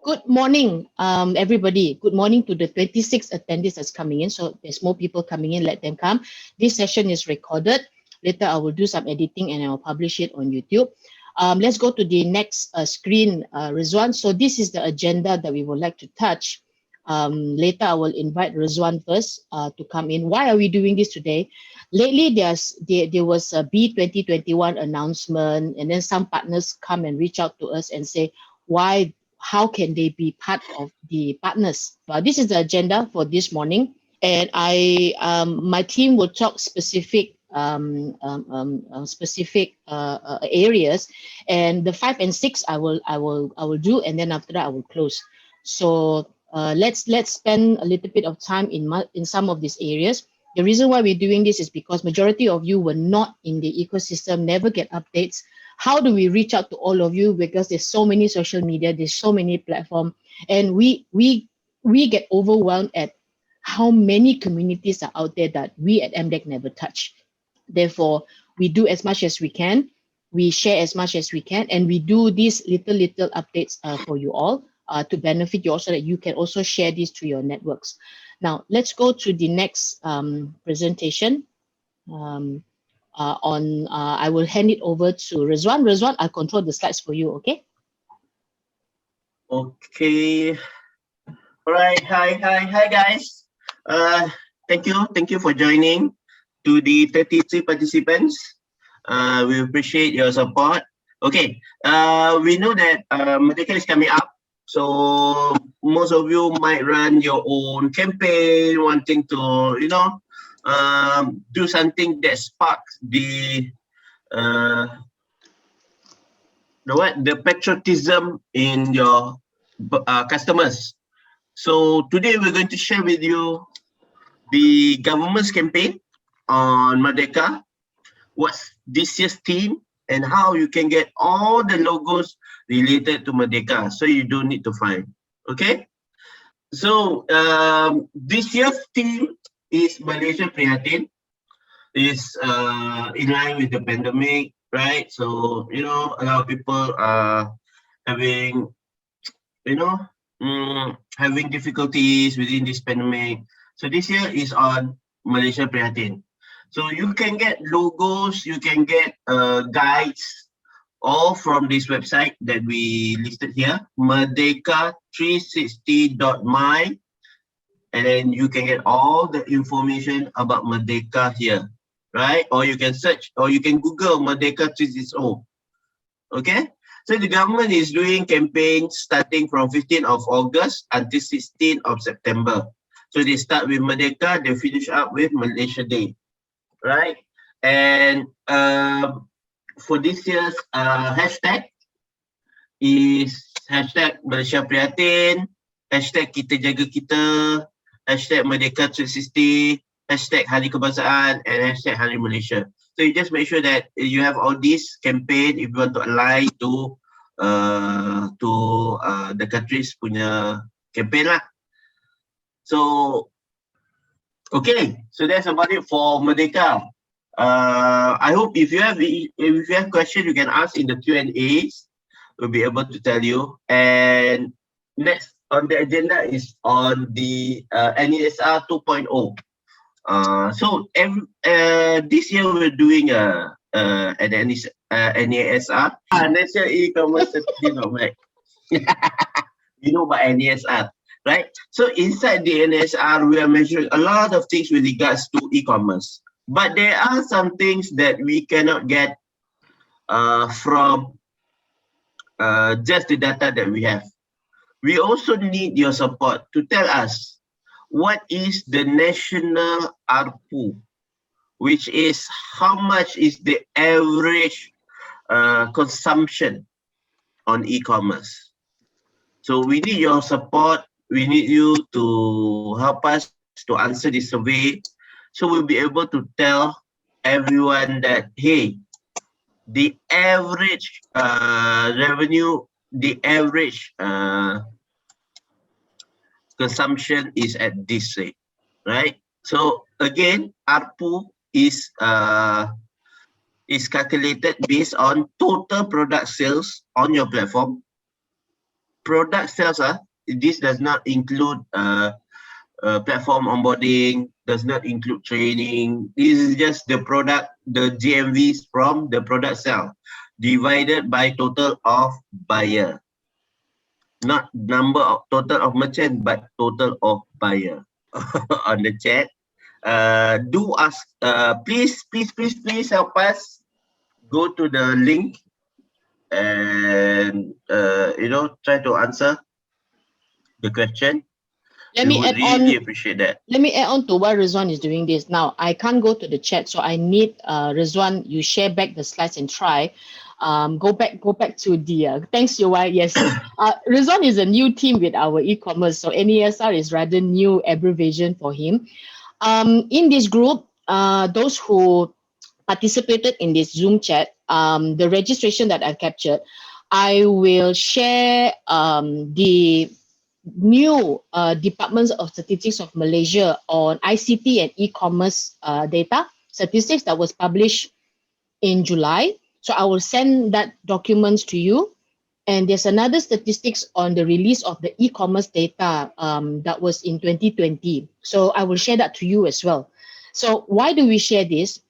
Good morning, everybody. Good morning to the 26 attendees that's coming in. So there's more people coming in, let them come. This session is recorded. Later, I will do some editing and I'll publish it on YouTube. Let's go to the next screen, Rizwan. So this is the agenda that we would like to touch. Later, I will invite Rizwan first to come in. Why are we doing this today? Lately, there was a B 2021 announcement, and then some partners come and reach out to us and say, how can they be part of the partners? This is the agenda for this morning, and my team will talk specific areas, and the 5 and 6 I will do, and then after that I will close. So let's spend a little bit of time in some of these areas. The reason why we're doing this is because majority of you were not in the ecosystem, never get updates. How do we reach out to all of you? Because there's so many social media, there's so many platforms, and we get overwhelmed at how many communities are out there that we at MDEC never touch. Therefore, we do as much as we can, we share as much as we can, and we do these little updates for you all to benefit you also, that you can also share this to your networks. Now, let's go to the next presentation. I will hand it over to Rizwan. Rizwan, I'll control the slides for you, okay? Okay. All right. Hi, guys. Thank you for joining to the 33 participants. We appreciate your support. Okay. We know that Merdeka is coming up, so most of you might run your own campaign, wanting to, do something that sparks the patriotism in your customers. So today we're going to share with you the government's campaign on Merdeka, what's this year's theme, and how you can get all the logos related to Merdeka, so you don't need to find. Okay. So this year's theme is Malaysia Prihatin. Is in line with the pandemic, right? So, a lot of people are having, having difficulties within this pandemic. So this year is on Malaysia Prihatin. So you can get logos, you can get guides, all from this website that we listed here, merdeka360.my, and then you can get all the information about Merdeka here, right? Or you can search, or you can Google Merdeka 360. Okay? So the government is doing campaigns starting from 15th of August until 16th of September. So they start with Merdeka, they finish up with Malaysia Day, right? And for this year's hashtag is hashtag Malaysia Prihatin, hashtag Kita Jaga Kita, hashtag Merdeka 360, hashtag Hari Kebangsaan, and hashtag Hari Malaysia. So you just make sure that you have all these campaign if you want to align to the country's punya campaign lah. So okay, so that's about it for Merdeka. I hope if you have questions, you can ask in the Q&As. We'll be able to tell you. And next on the agenda is on the NESR 2.0. So this year we're doing an NESR, National E-commerce Certificate. You know about NESR, right? So inside the NESR, we are measuring a lot of things with regards to e-commerce. But there are some things that we cannot get from just the data that we have. We also need your support to tell us what is the national ARPU, which is how much is the average consumption on e-commerce. So we need your support. We need you to help us to answer this survey, so we'll be able to tell everyone that, hey, the average revenue, the average consumption is at this rate, right? So again, ARPU is is calculated based on total product sales on your platform. Product sales, this does not include platform onboarding, does not include training. This is just the product, the GMVs from the product sale divided by total of buyer. Not number of total of merchant, but total of buyer. On the chat, do ask, please help us go to the link and try to answer the question. Let We me would add really on. appreciate that. Let me add on to why Rizwan is doing this. Now, I can't go to the chat, so I need Rizwan, you share back the slides and try. Go back to the, thanks UI, yes. Rizwan is a new team with our e-commerce, so NESR is rather new abbreviation for him. In this group, those who participated in this Zoom chat, the registration that I've captured, I will share the new Departments of Statistics of Malaysia on ICT and e-commerce data statistics that was published in July. So I will send that documents to you. And there's another statistics on the release of the e-commerce data that was in 2020. So I will share that to you as well. So why do we share this?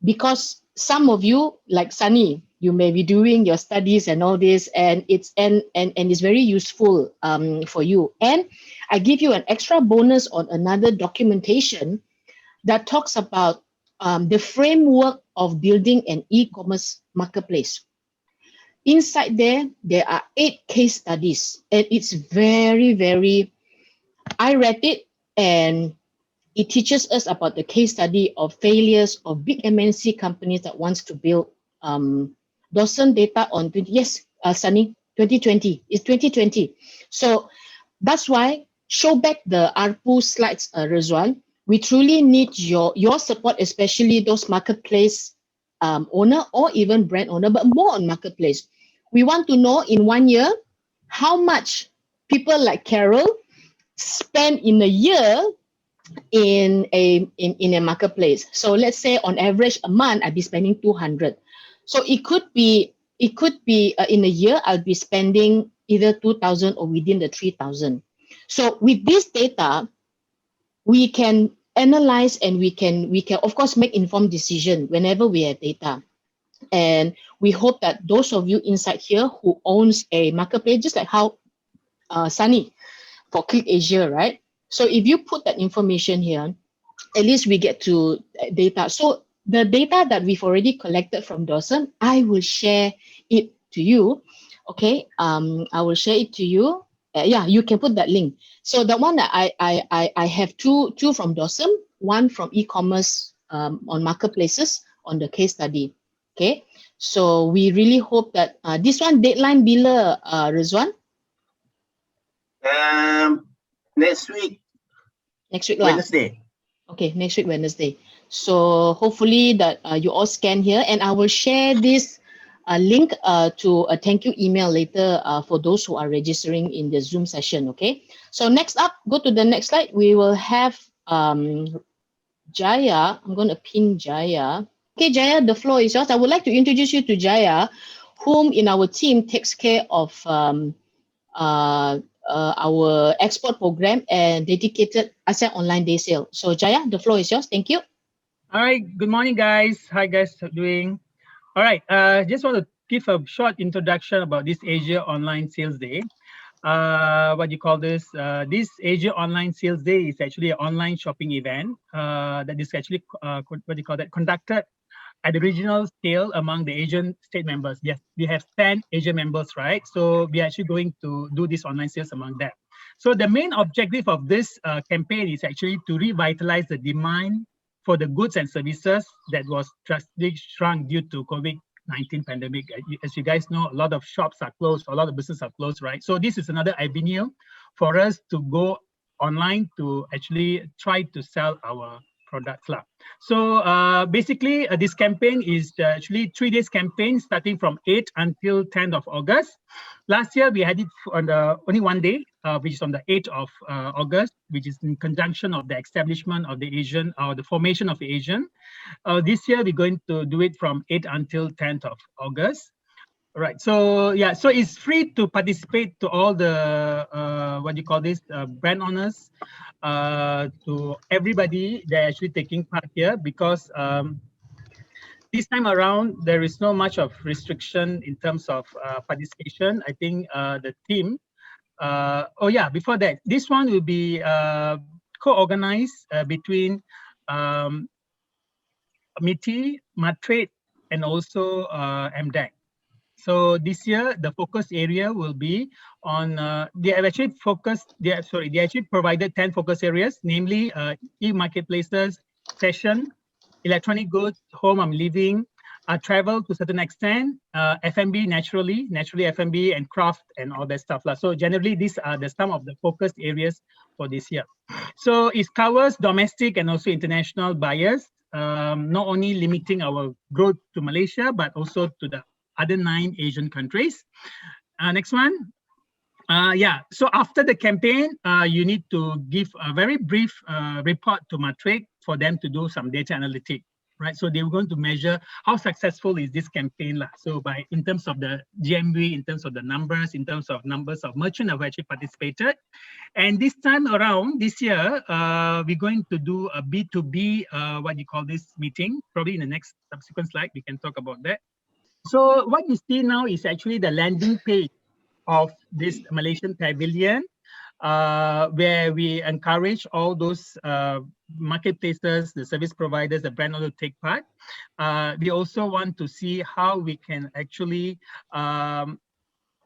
Because some of you, like Sunny, you may be doing your studies and all this, and it's very useful for you. And I give you an extra bonus on another documentation that talks about the framework of building an e-commerce marketplace. Inside there are 8 case studies, and it's very, very, I read it, and it teaches us about the case study of failures of big MNC companies that wants to build Dawson data on 2020. It's 2020. So that's why show back the ARPU slides, Rizwan. We truly need your support, especially those marketplace owner or even brand owner, but more on marketplace. We want to know in 1 year how much people like Carol spend in a year in a marketplace. So let's say on average a month I'd be spending 200. So it could be in a year I'll be spending either 2,000 or within the 3,000. So with this data, we can analyze and we can of course make informed decision whenever we have data. And we hope that those of you inside here who owns a marketplace, just like how Sunny for Click Asia, right? So if you put that information here, at least we get to data. So the data that we've already collected from Dawson, I will share it to you. Okay, I will share it to you. Yeah, you can put that link. So the one that I have two from Dawson, one from e-commerce on marketplaces on the case study. Okay, so we really hope that this one deadline bila Rizwan. Next week. Next week Wednesday. Okay, next week Wednesday. So hopefully that you all scan here, and I will share this link to a thank you email later for those who are registering in the Zoom session. Okay. So next up, go to the next slide. We will have Jaya. I'm going to pin Jaya. Okay, Jaya, the floor is yours. I would like to introduce you to Jaya, whom in our team takes care of our export program and dedicated ASEAN online day sale. So Jaya, the floor is yours. Thank you. All right. Good morning, guys. Hi, guys. How are you doing? All right. Just want to give a short introduction about this Asia Online Sales Day. What do you call this? This Asia Online Sales Day is actually an online shopping event that is actually conducted at the regional scale among the Asian state members. Yes, we have 10 Asian members, right? So we are actually going to do this online sales among them. So the main objective of this campaign is actually to revitalize the demand for the goods and services that was drastically shrunk due to COVID-19 pandemic. As you guys know, a lot of shops are closed, a lot of businesses are closed, right? So this is another avenue for us to go online to actually try to sell our products. So basically, this campaign is actually 3 days campaign starting from 8th until 10th of August. Last year, we had it on only 1 day, which is on the 8th of August, which is in conjunction of the establishment of the Asian, or the formation of the Asian. This year, we're going to do it from 8th until 10th of August. Right. So yeah, so it's free to participate to all the brand owners, to everybody that actually taking part here, because this time around there is no much of restriction in terms of participation. I think the team. Before that, this one will be co-organized between MITI, Matrade, and also MDEC. So this year, the focus area will be on, they actually provided 10 focus areas, namely e-marketplaces, fashion, electronic goods, home and living, travel to a certain extent, F&B naturally F&B, and craft and all that stuff. So generally, these are some of the focused areas for this year. So it covers domestic and also international buyers, not only limiting our growth to Malaysia, but also to the other 9 Asian countries. Next one. So after the campaign, you need to give a very brief report to Matrade for them to do some data analytics, right? So they were going to measure how successful is this campaign. So in terms of the GMV, in terms of the numbers, in terms of numbers of merchants have actually participated. And this time around, this year, we're going to do a B2B, meeting, probably in the next subsequent slide, we can talk about that. So what you see now is actually the landing page of this Malaysian Pavilion, where we encourage all those marketplaces, the service providers, the brand owners to take part. We also want to see how we can actually, try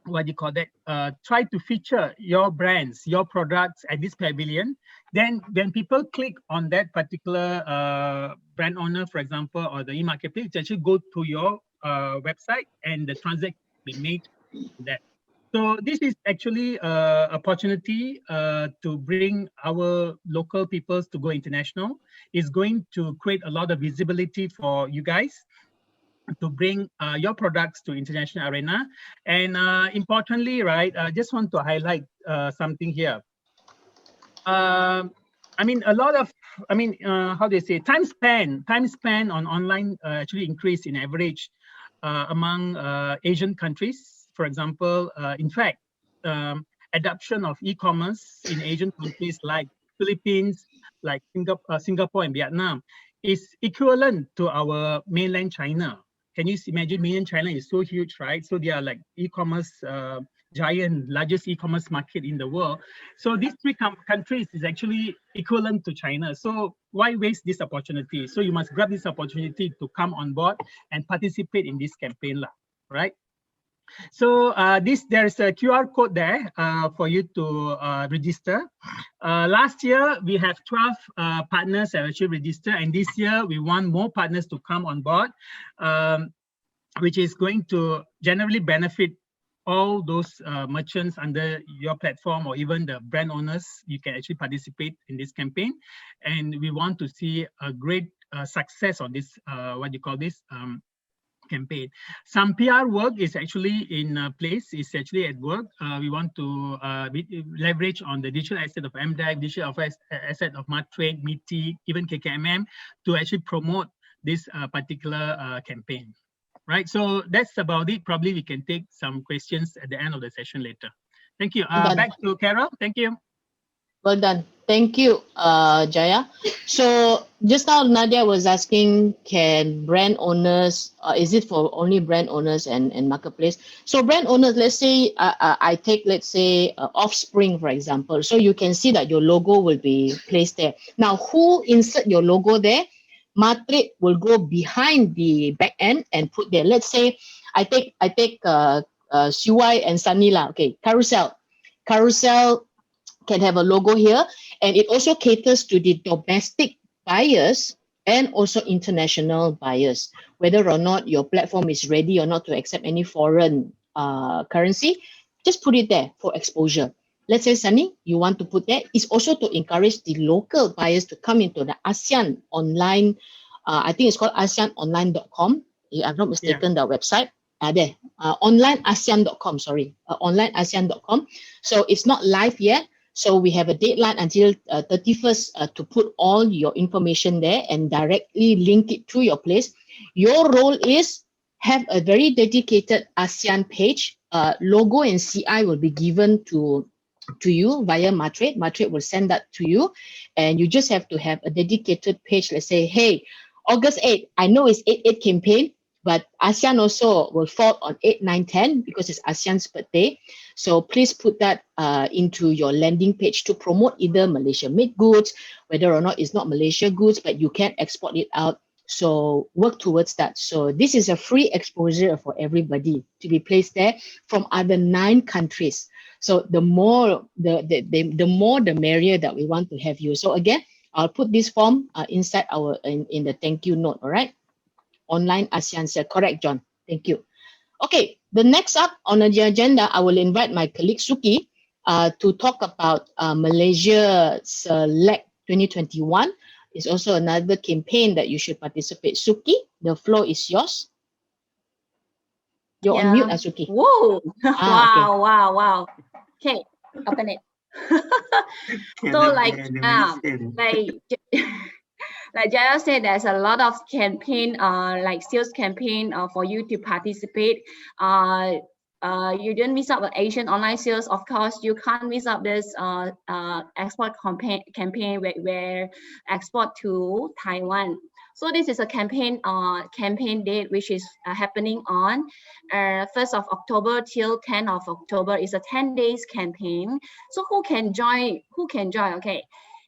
to feature your brands, your products at this pavilion. Then when people click on that particular brand owner, for example, or the e-marketplace, it actually go to your website and the transaction will be made there. So this is actually an opportunity to bring our local peoples to go international. It's going to create a lot of visibility for you guys to bring your products to international arena. And importantly, right, I just want to highlight something here. How do you say, time spent on online actually increased in average among Asian countries. For example, in fact, adoption of e-commerce in Asian countries like Philippines, like Singapore and Vietnam is equivalent to our mainland China. Can you imagine? Mainland China is so huge, right? So they are like e-commerce giant, largest e-commerce market in the world. So these 3 countries is actually equivalent to China. So why waste this opportunity? So you must grab this opportunity to come on board and participate in this campaign, right? So there is a QR code there for you to register. Last year, we have 12 partners that actually registered, and this year we want more partners to come on board, which is going to generally benefit all those merchants under your platform, or even the brand owners. You can actually participate in this campaign, and we want to see a great success on this campaign. Some PR work is actually in place, is actually at work. We want to leverage on the digital asset of MDEC, digital asset of Matrade, MITI, even KKMM to actually promote this particular campaign. Right, so that's about it. Probably we can take some questions at the end of the session later. Thank you. Back to Carol. Thank you. Well done. Thank you, Jaya. So just now Nadia was asking, can brand owners, is it for only brand owners and marketplace? So brand owners, let's say I take, let's say Offspring, for example. So you can see that your logo will be placed there. Now, who insert your logo there? Matrade will go behind the back end and put there. Let's say I take Shuai and Sanila. Okay, Carousel can have a logo here, and it also caters to the domestic buyers and also international buyers. Whether or not your platform is ready or not to accept any foreign currency, just put it there for exposure. Let's say, Sunny, you want to put that. It's also to encourage the local buyers to come into the ASEAN online. I think it's called ASEANonline.com. If I'm not mistaken, the website. There, onlineasean.com, sorry, onlineasean.com. So it's not live yet. So we have a deadline until 31st to put all your information there and directly link it to your place. Your role is have a very dedicated ASEAN page. Logo and CI will be given to you via Matrade. Matrade will send that to you, and you just have to have a dedicated page. Let's say, hey, August 8th, I know it's 8/8 campaign, but ASEAN also will fall on 8, 9, 10 because it's ASEAN's birthday. So please put that into your landing page to promote either Malaysia-made goods, whether or not it's not Malaysia goods, but you can export it out. So work towards that. So this is a free exposure for everybody to be placed there from other 9 countries. So the more the more the merrier that we want to have you. So again, I'll put this form inside our in the thank you note. All right. Online ASEAN Sale. Correct, John. Thank you. Okay, the next up on the agenda, I will invite my colleague Suki to talk about Malaysia Select 2021. It's also another campaign that you should participate. Suki, the floor is yours. You're on mute, Suki. Whoa! Okay. Wow. Okay, open it. So like like Jaya said, there's a lot of campaign, like sales campaign for you to participate. You don't miss out on Asian online sales. Of course, you can't miss out this export campaign where export to Taiwan. So this is a campaign date which is happening on 1st of October till 10th of October. It's a 10 days campaign. So who can join? Okay.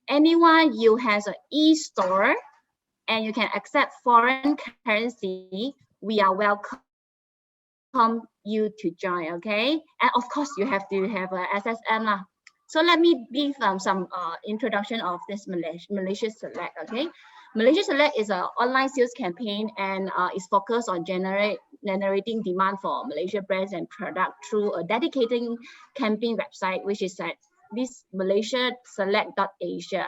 Anyone you has an e-store and you can accept foreign currency, we are welcome you to join, okay? And of course, you have to have a SSN lah. So let me give some introduction of this Malaysia Select, okay? Malaysia Select is an online sales campaign and is focused on generating demand for Malaysia brands and product through a dedicated campaign website, which is at this MalaysiaSelect.asia.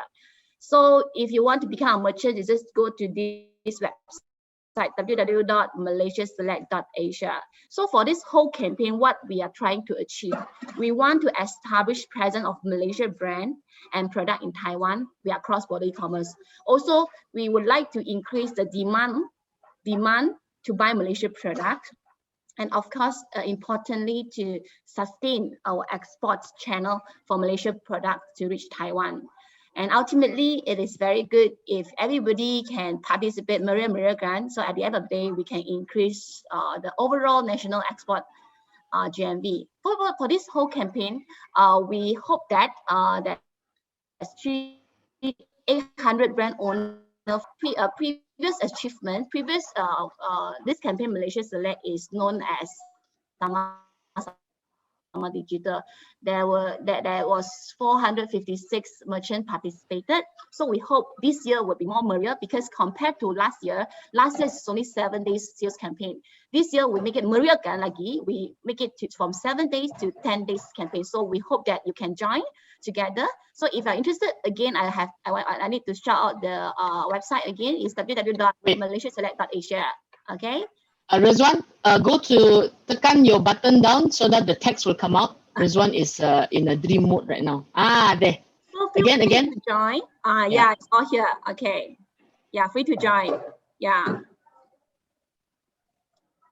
So if you want to become a merchant, you just go to this website, www.malaysiaselect.asia. So for this whole campaign, what we are trying to achieve, we want to establish presence of Malaysia brand and product in Taiwan. We are cross-border e-commerce. Also, we would like to increase the demand to buy Malaysia products. And of course, importantly, to sustain our exports channel for Malaysia products to reach Taiwan. And ultimately, it is very good if everybody can participate Maria grant. So at the end of the day, we can increase the overall national export GMV. For this whole campaign, we hope that there's 800 brand owners. Previous achievement, this campaign Malaysia Select is known as Sama Digital. There was 456 merchants participated. So we hope this year will be more merrier because compared to last year is only 7 days sales campaign. This year we make it merrier again lagi. We make it from 7 days to 10 days campaign. So we hope that you can join together. So if you're interested, again, I need to shout out the website again. It's www.malaysiaselect.asia. Okay. Rizwan, go to tekan your button down so that the text will come out. Rizwan is in a dream mode right now. There. So again. To join. Yeah, it's all here. Okay. Yeah, free to join. Yeah.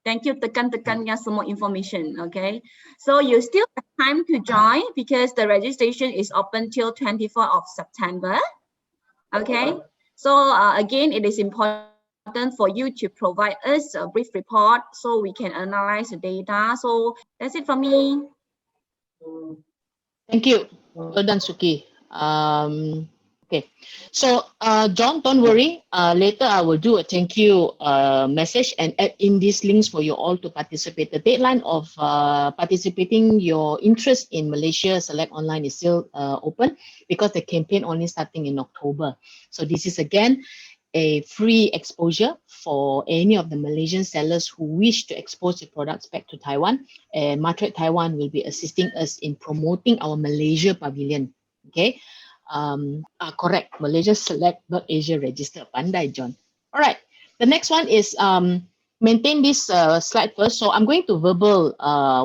Thank you, tekan semua information. Okay. So you still have time to join because the registration is open till 24th of September. Okay. So again, it is important for you to provide us a brief report so we can analyze the data. So that's it from me. Thank you. Well done, Suki. Okay. So John, don't worry. Later I will do a thank you message and add in these links for you all to participate. The deadline of participating your interest in Malaysia Select Online is still open because the campaign only starting in October. So this is again a free exposure for any of the Malaysian sellers who wish to expose their products back to Taiwan. And Matrade Taiwan will be assisting us in promoting our Malaysia pavilion. Okay, correct. Malaysia Select.asia register. Pandai, John. All right. The next one is maintain this slide first. So I'm going to verbal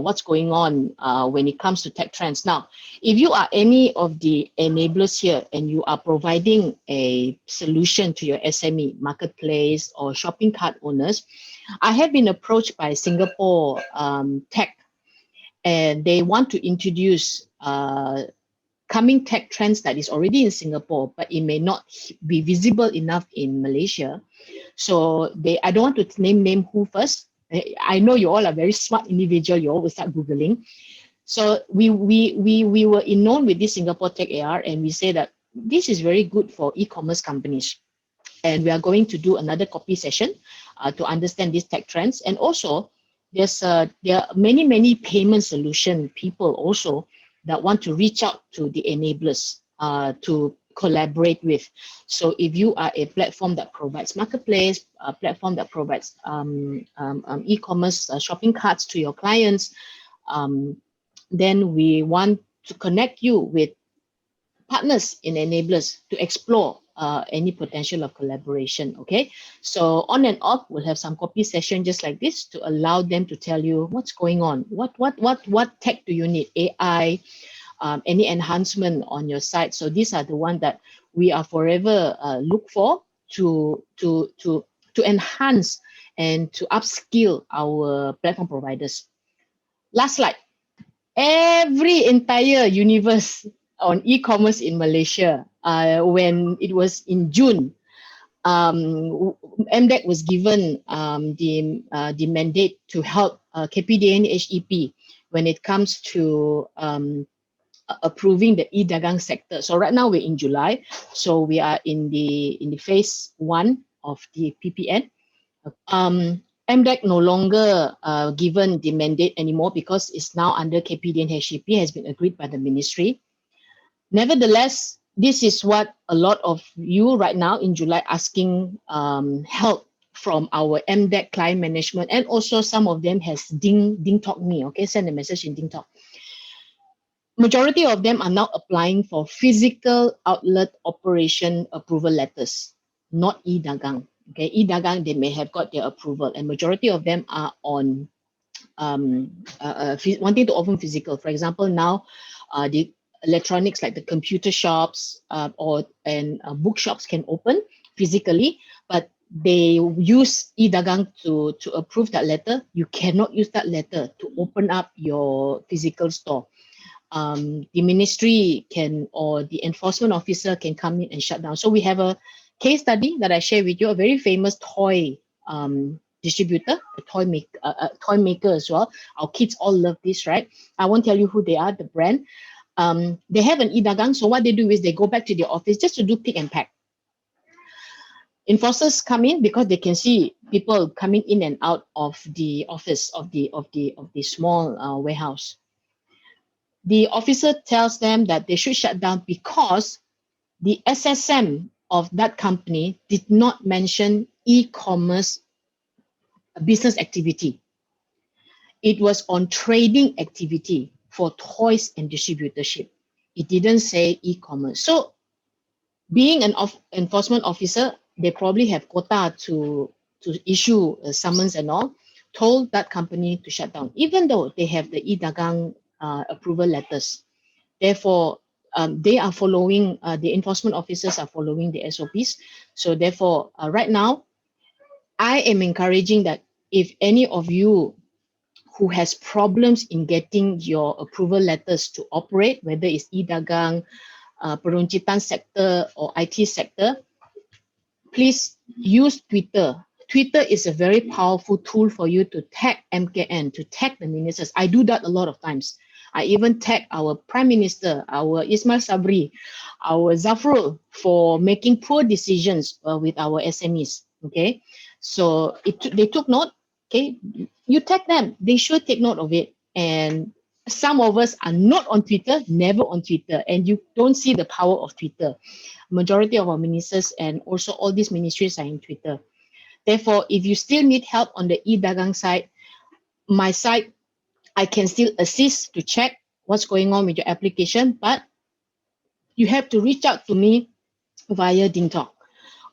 what's going on when it comes to tech trends. Now, if you are any of the enablers here and you are providing a solution to your SME, marketplace or shopping cart owners, I have been approached by Singapore Tech, and they want to introduce coming tech trends that is already in Singapore, but it may not be visible enough in Malaysia. So I don't want to name who first. I know you all are very smart individual. You always start Googling. So we were known with this Singapore Tech AR, and we say that this is very good for e-commerce companies. And we are going to do another copy session to understand these tech trends. And also, there are many payment solution people also that want to reach out to the enablers to collaborate with. So if you are a platform that provides marketplace, a platform that provides e-commerce shopping carts to your clients, then we want to connect you with partners in enablers to explore any potential of collaboration. Okay, so on and off, we'll have some copy session just like this to allow them to tell you what's going on, what tech do you need, AI, any enhancement on your site. So these are the ones that we are forever look for to enhance and to upskill our platform providers. Last slide. Every entire universe on e-commerce in Malaysia, when it was in June, MDEC was given the mandate to help KPDN HEP when it comes to approving the e-dagang sector. So right now we're in July, so we are in the phase 1 of the PPN. MDEC no longer given the mandate anymore because it's now under KPDN HEP, has been agreed by the ministry. Nevertheless, this is what a lot of you right now in July asking help from our MDEC client management, and also some of them has DingTalk me, okay, send a message in DingTalk. Majority of them are now applying for physical outlet operation approval letters, not e-dagang. Okay, e-dagang, they may have got their approval, and majority of them are on wanting to open physical. For example, now the electronics like the computer shops and bookshops can open physically, but they use e-dagang to approve that letter. You cannot use that letter to open up your physical store. The ministry can, or the enforcement officer can come in and shut down. So we have a case study that I share with you, a very famous toy distributor, a toy maker as well. Our kids all love this, right? I won't tell you who they are, the brand. They have an e-dagang, so what they do is they go back to the office just to do pick and pack. Enforcers come in because they can see people coming in and out of the office of the small warehouse. The officer tells them that they should shut down because the SSM of that company did not mention e-commerce business activity. It was on trading activity for toys and distributorship. It didn't say e-commerce. So being an enforcement officer, they probably have quota to issue a summons and all, told that company to shut down, even though they have the e-dagang approval letters. Therefore, they are following, the enforcement officers are following the SOPs. So therefore, right now, I am encouraging that if any of you who has problems in getting your approval letters to operate, whether it's e-dagang, peruncitan sector or IT sector, please use Twitter. Twitter is a very powerful tool for you to tag MKN, to tag the ministers. I do that a lot of times. I even tag our Prime Minister, our Ismail Sabri, our Zafrul for making poor decisions with our SMEs. Okay, so they took note. Okay, you tag them. They should take note of it. And some of us are not on Twitter, never on Twitter, and you don't see the power of Twitter. Majority of our ministers and also all these ministries are in Twitter. Therefore, if you still need help on the e-dagang side, my side, I can still assist to check what's going on with your application, but you have to reach out to me via DingTalk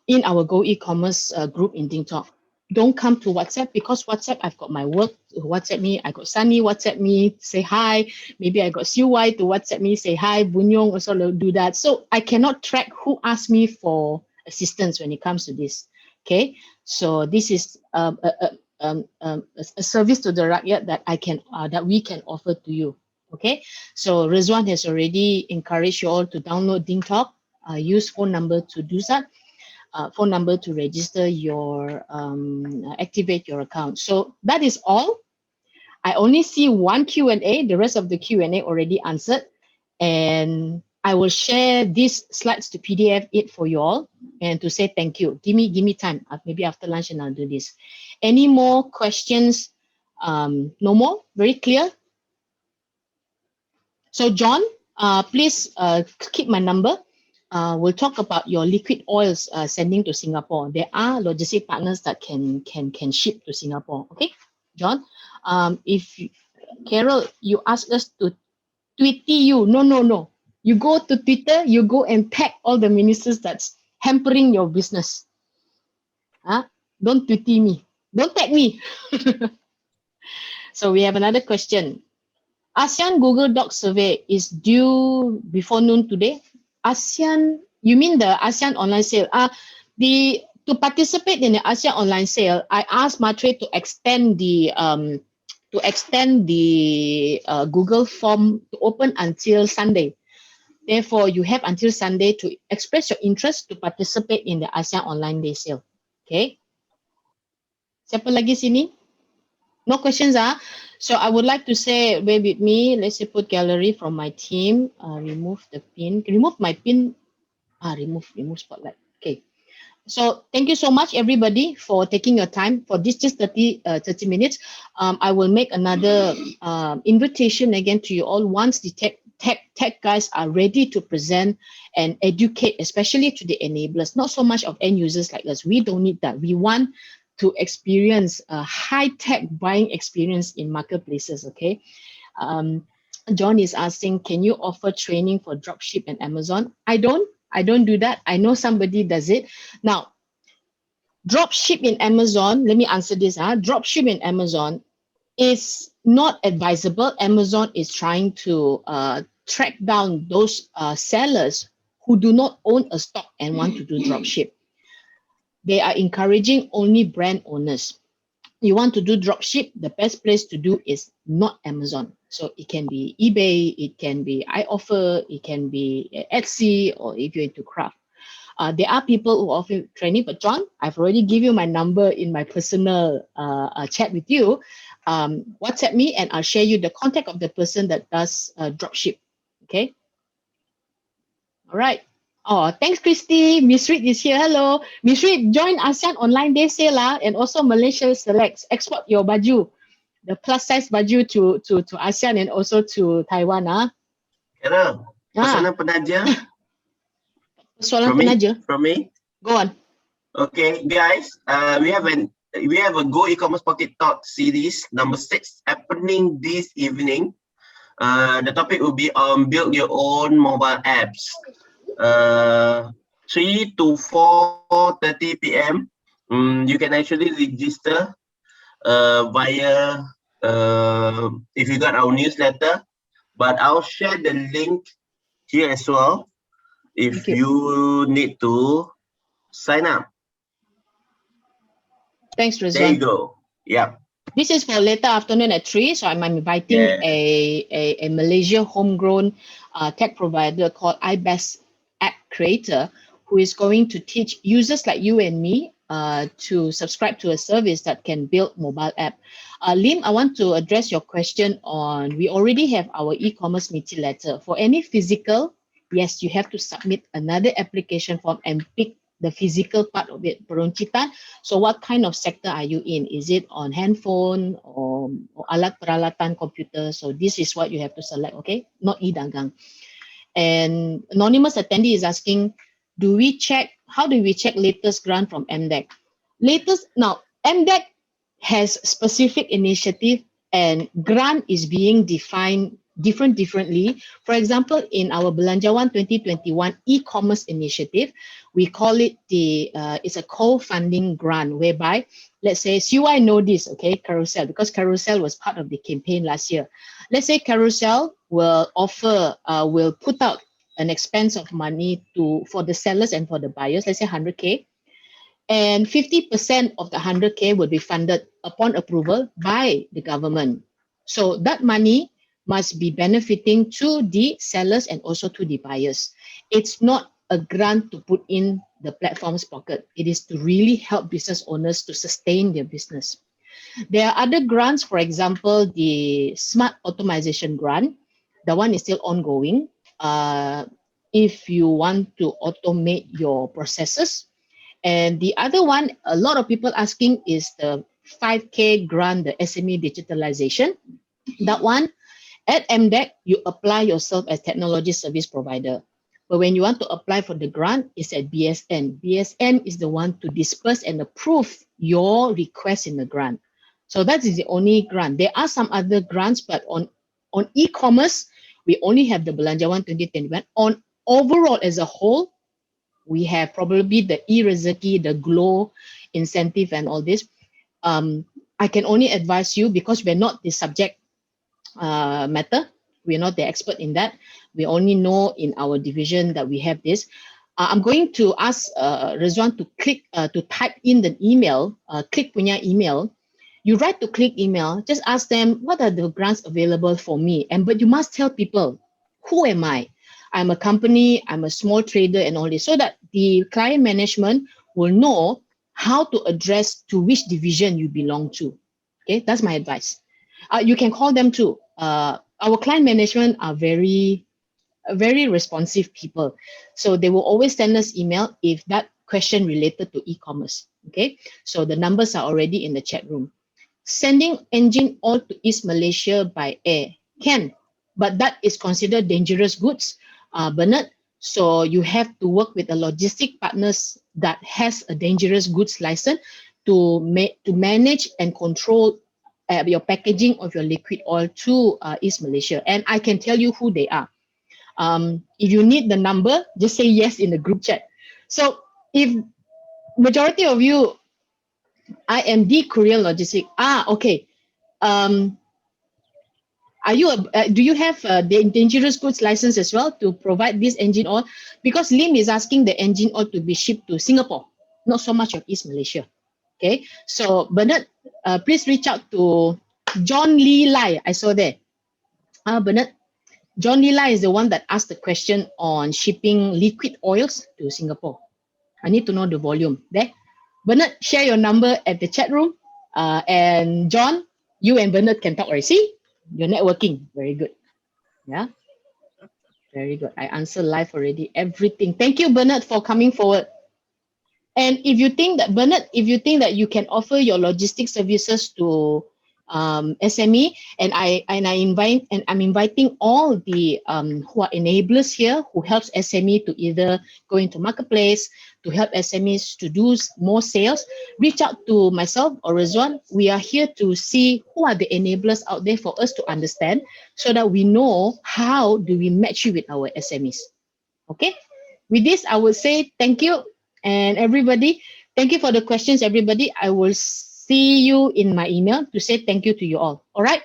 in our Go-eCommerce group in DingTalk. don't come to WhatsApp, because WhatsApp, I've got my work to WhatsApp me. I got Sunny WhatsApp me, say hi. Maybe I got CY to WhatsApp me, say hi. Bunyong also do that. So I cannot track who asked me for assistance when it comes to this. Okay, so this is a service to the rakyat that that we can offer to you. Okay, so Rizwan has already encouraged you all to download DingTalk, use phone number to do that. Phone number to register your activate your account. So that is all. I only see one Q&A. The rest of the Q&A already answered, and I will share these slides to PDF it for you all and to say thank you. Give me time. Maybe after lunch, and I'll do this. Any more questions? No more. Very clear. So John, please keep my number. We'll talk about your liquid oils sending to Singapore. There are logistic partners that can ship to Singapore. Okay, John. If Carol, you ask us to tweet you. No. You go to Twitter. You go and tag all the ministers that's hampering your business. Don't tweet me. Don't tag me. So we have another question. ASEAN Google Docs survey is due before noon today. ASEAN, you mean the ASEAN online sale? To participate in the ASEAN online sale, I asked Matre to extend the Google form to open until Sunday. Therefore, you have until Sunday to express your interest to participate in the ASEAN online day sale. Okay. Siapa lagi sini? No questions, So I would like to say, bear with me. Let's say put gallery from my team. Remove the pin. Remove my pin. Remove spotlight. Okay. So thank you so much, everybody, for taking your time for this just 30 minutes. I will make another invitation again to you all once the tech guys are ready to present and educate, especially to the enablers. Not so much of end users like us. We don't need that. We want to experience a high-tech buying experience in marketplaces, okay? John is asking, can you offer training for dropship and Amazon? I don't do that. I know somebody does it. Now, dropship in Amazon, let me answer this. Dropship in Amazon is not advisable. Amazon is trying to track down those sellers who do not own a stock and want to do dropship. They are encouraging only brand owners. You want to do dropship, the best place to do is not Amazon. So it can be eBay, it can be iOffer, it can be Etsy, or if you're into craft. There are people who offer training, but John, I've already given you my number in my personal chat with you. WhatsApp me and I'll share you the contact of the person that does dropship. Okay. All right. Oh, thanks, Christy. Miss Reed is here. Hello. Miss Reed, join ASEAN Online Day Sale and also Malaysia Select. Export your baju, the plus size baju to ASEAN and also to Taiwan. Carol, personal penaja. Soalan penaja. From me. Go on. Okay, guys. We have a Go-eCommerce Pocket Talk series number 6 happening this evening. The topic will be on build your own mobile apps. 3 to 4:30 p.m. You can actually register via if you got our newsletter, but I'll share the link here as well if you need to sign up. Thanks, Rizwan. There you go. Yeah. This is for later afternoon at 3. So I'm inviting a Malaysia homegrown tech provider called iBest App Creator, who is going to teach users like you and me to subscribe to a service that can build mobile app. Lim, I want to address your question on, we already have our e-commerce meeting letter. For any physical, yes, you have to submit another application form and pick the physical part of it, peruncitan. So what kind of sector are you in? Is it on handphone or alat peralatan computer? So this is what you have to select, okay? Not e-dagang. And anonymous attendee is asking, how do we check latest grant from MDEC? Now, MDEC has specific initiative and grant is being defined differently. For example, in our Belanjawan 2021 e-commerce initiative, we call it it's a co-funding grant whereby, let's say, CUI know this, okay, Carousel, because Carousel was part of the campaign last year. Let's say Carousel will will put out an expense of money for the sellers and for the buyers, let's say 100K, and 50% of the 100K will be funded upon approval by the government. So that money must be benefiting to the sellers and also to the buyers. It's not a grant to put in the platform's pocket. It is to really help business owners to sustain their business. There are other grants, for example, the Smart Automation Grant. The one is still ongoing. If you want to automate your processes. And the other one, a lot of people asking, is the 5K grant, the SME digitalization. That one, at MDEC, you apply yourself as technology service provider. But when you want to apply for the grant, it's at BSN. BSN is the one to disperse and approve your request in the grant. So that is the only grant. There are some other grants, but on e-commerce, we only have the Belanjawan 2021. On overall as a whole, we have probably the e-Rezeki, the Glow incentive and all this. I can only advise you, because we're not the subject matter. We're not the expert in that. We only know in our division that we have this. I'm going to ask Rizwan to to type in the email, click punya email. You write to click email, just ask them, what are the grants available for me? But you must tell people, who am I? I'm a company, I'm a small trader and all this, so that the client management will know how to address to which division you belong to. Okay, that's my advice. You can call them too. Our client management are very responsive people. So they will always send us email if that question related to e-commerce. Okay, so the numbers are already in the chat room. Sending engine oil to East Malaysia by air can, but that is considered dangerous goods, Bernard. So you have to work with a logistic partners that has a dangerous goods license to manage and control your packaging of your liquid oil to East Malaysia. And I can tell you who they are. If you need the number, just say yes in the group chat. So if majority of you, I am the Korean logistic. Okay. Are you do you have the dangerous goods license as well to provide this engine oil? Because Lim is asking the engine oil to be shipped to Singapore, not so much of East Malaysia. Okay. So Bernard, please reach out to John Lee Lai. I saw there. Bernard, John Lee Lai is the one that asked the question on shipping liquid oils to Singapore. I need to know the volume there. Bernard, share your number at the chat room. And John, you and Bernard can talk already. See, you're networking. Very good. Yeah, very good. I answer live already. Everything. Thank you, Bernard, for coming forward. And if you think that, Bernard, if you think that you can offer your logistic services to SME, and I'm inviting all the who are enablers here, who helps SME to either go into marketplace, to help SMEs to do more sales, reach out to myself or Rizwan. We are here to see who are the enablers out there for us to understand, so that we know how do we match you with our SMEs. Okay. With this, I will say thank you, and everybody, thank you for the questions, everybody. I will see you in my email to say thank you to you all. All right.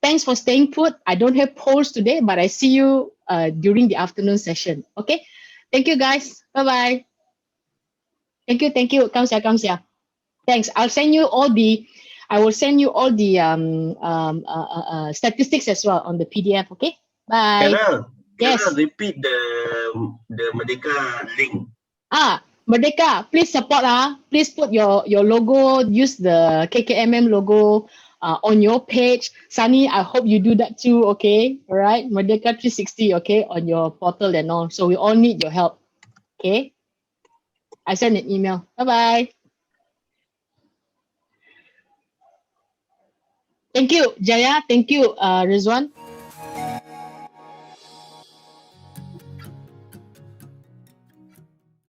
Thanks for staying put. I don't have polls today, but I see you during the afternoon session. Okay. Thank you, guys. Bye-bye. Thank you. Thank you. Kamsia. Thanks. I will send you all the statistics as well on the PDF. Okay. Bye. Can I repeat the Merdeka link? Merdeka, please support. Please put your logo, use the KKMM logo on your page. Sunny, I hope you do that too. Okay. All right. Merdeka 360. Okay. On your portal and all. So we all need your help. Okay. I send an email. Bye-bye. Thank you, Jaya. Thank you, Rizwan.